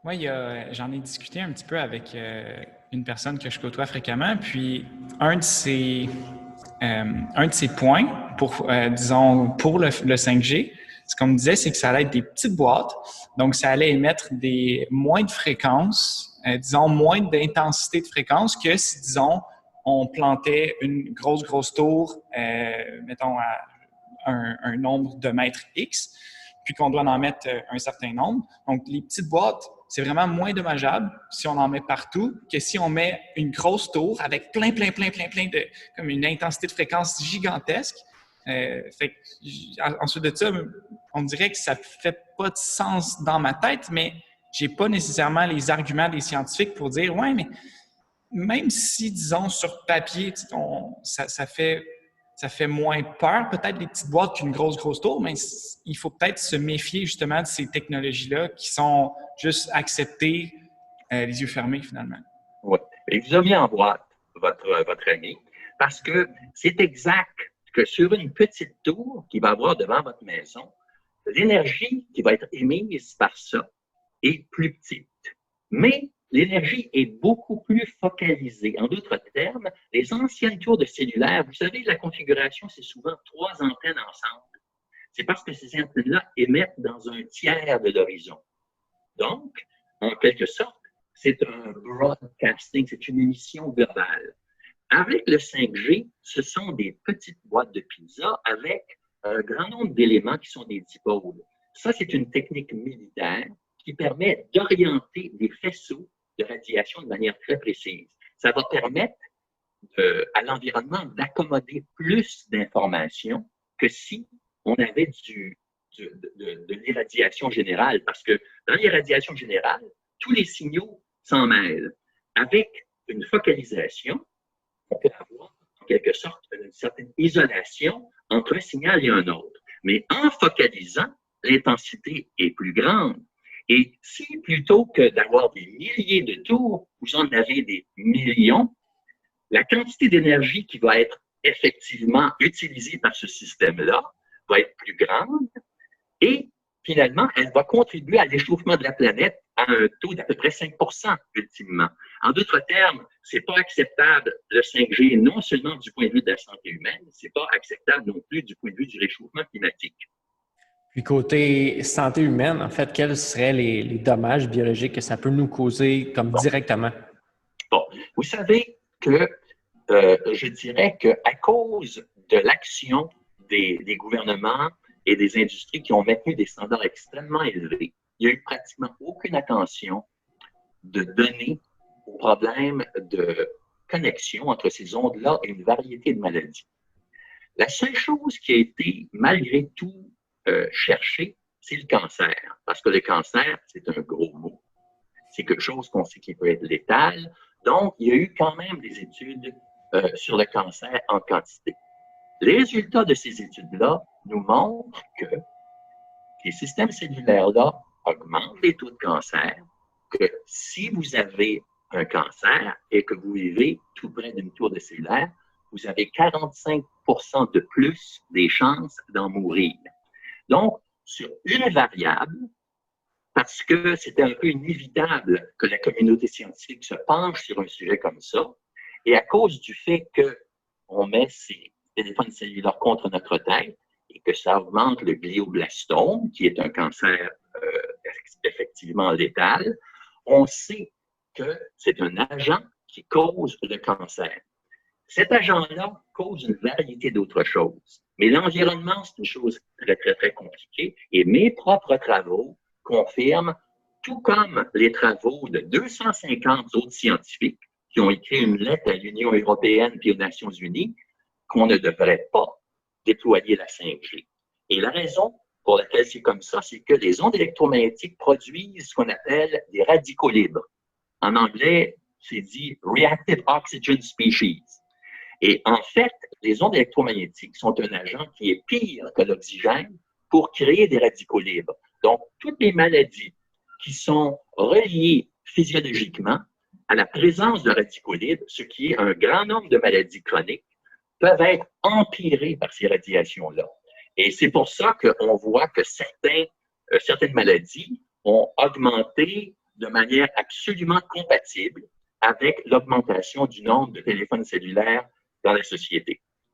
Oui, j'en ai discuté un petit peu avec une personne que je côtoie fréquemment, puis un de ses, un de ses points pour, disons, pour le 5G, ce qu'on me disait, c'est que ça allait être des petites boîtes, donc ça allait émettre moins de fréquences, disons, moins d'intensité de fréquence que si, disons, on plantait une grosse tour, mettons, à un nombre de mètres X, puis qu'on doit en mettre un certain nombre. Donc, les petites boîtes, c'est vraiment moins dommageable si on en met partout que si on met une grosse tour avec plein de, comme une intensité de fréquence gigantesque. Ensuite de ça, on dirait que ça fait pas de sens dans ma tête, mais j'ai pas nécessairement les arguments des scientifiques pour dire, ouais, mais même si, disons, sur papier, ça fait moins peur, peut-être les petites boîtes qu'une grosse tour, mais il faut peut-être se méfier justement de ces technologies-là qui sont juste acceptées les yeux fermés finalement. Oui. Et vous avez en boîte votre ami parce que c'est exact que sur une petite tour qui va avoir devant votre maison, l'énergie qui va être émise par ça est plus petite. Mais l'énergie est beaucoup plus focalisée. En d'autres termes, les anciennes tours de cellulaire, vous savez, la configuration, c'est souvent 3 antennes ensemble. C'est parce que ces antennes-là émettent dans un tiers de l'horizon. Donc, en quelque sorte, c'est un broadcasting, c'est une émission globale. Avec le 5G, ce sont des petites boîtes de pizza avec un grand nombre d'éléments qui sont des dipôles. Ça, c'est une technique militaire qui permet d'orienter des faisceaux de radiation de manière très précise. Ça va permettre à l'environnement d'accommoder plus d'informations que si on avait de l'irradiation générale. Parce que dans l'irradiation générale, tous les signaux s'en mêlent. Avec une focalisation, on peut avoir en quelque sorte une certaine isolation entre un signal et un autre. Mais en focalisant, l'intensité est plus grande. Et si plutôt que d'avoir des milliers de tours, vous en avez des millions, la quantité d'énergie qui va être effectivement utilisée par ce système-là va être plus grande et finalement, elle va contribuer à l'échauffement de la planète à un taux d'à peu près 5 ultimement. En d'autres termes, c'est pas acceptable le 5G non seulement du point de vue de la santé humaine, c'est pas acceptable non plus du point de vue du réchauffement climatique. Puis côté santé humaine, en fait, quels seraient les dommages biologiques que ça peut nous causer comme directement? Bon, vous savez que je dirais qu'à cause de l'action des gouvernements et des industries qui ont maintenu des standards extrêmement élevés, il n'y a eu pratiquement aucune attention de donner aux problèmes de connexion entre ces ondes-là et une variété de maladies. La seule chose qui a été, malgré tout, cherchée, c'est le cancer. Parce que le cancer, c'est un gros mot. C'est quelque chose qu'on sait qui peut être létal. Donc, il y a eu quand même des études sur le cancer en quantité. Les résultats de ces études-là nous montrent que les systèmes cellulaires-là augmentent les taux de cancer, que si vous avez un cancer et que vous vivez tout près d'une tour de cellulaire, vous avez 45 de plus des chances d'en mourir. Donc, sur une variable, parce que c'était un peu inévitable que la communauté scientifique se penche sur un sujet comme ça, et à cause du fait qu'on met ces téléphones cellulaires contre notre tête et que ça augmente le glioblastome, qui est un cancer effectivement létal, on sait que c'est un agent qui cause le cancer. Cet agent-là cause une variété d'autres choses. Mais l'environnement, c'est une chose très compliquée. Et mes propres travaux confirment, tout comme les travaux de 250 autres scientifiques qui ont écrit une lettre à l'Union européenne et aux Nations unies, qu'on ne devrait pas déployer la 5G. Et la raison pour laquelle c'est comme ça, c'est que les ondes électromagnétiques produisent ce qu'on appelle des radicaux libres. En anglais, c'est dit Reactive Oxygen Species. Et en fait, les ondes électromagnétiques sont un agent qui est pire que l'oxygène pour créer des radicaux libres. Donc, toutes les maladies qui sont reliées physiologiquement à la présence de radicaux libres, ce qui est un grand nombre de maladies chroniques, peuvent être empirées par ces radiations-là. Et c'est pour ça qu'on voit que certaines maladies ont augmenté de manière absolument compatible avec l'augmentation du nombre de téléphones cellulaires dans la société.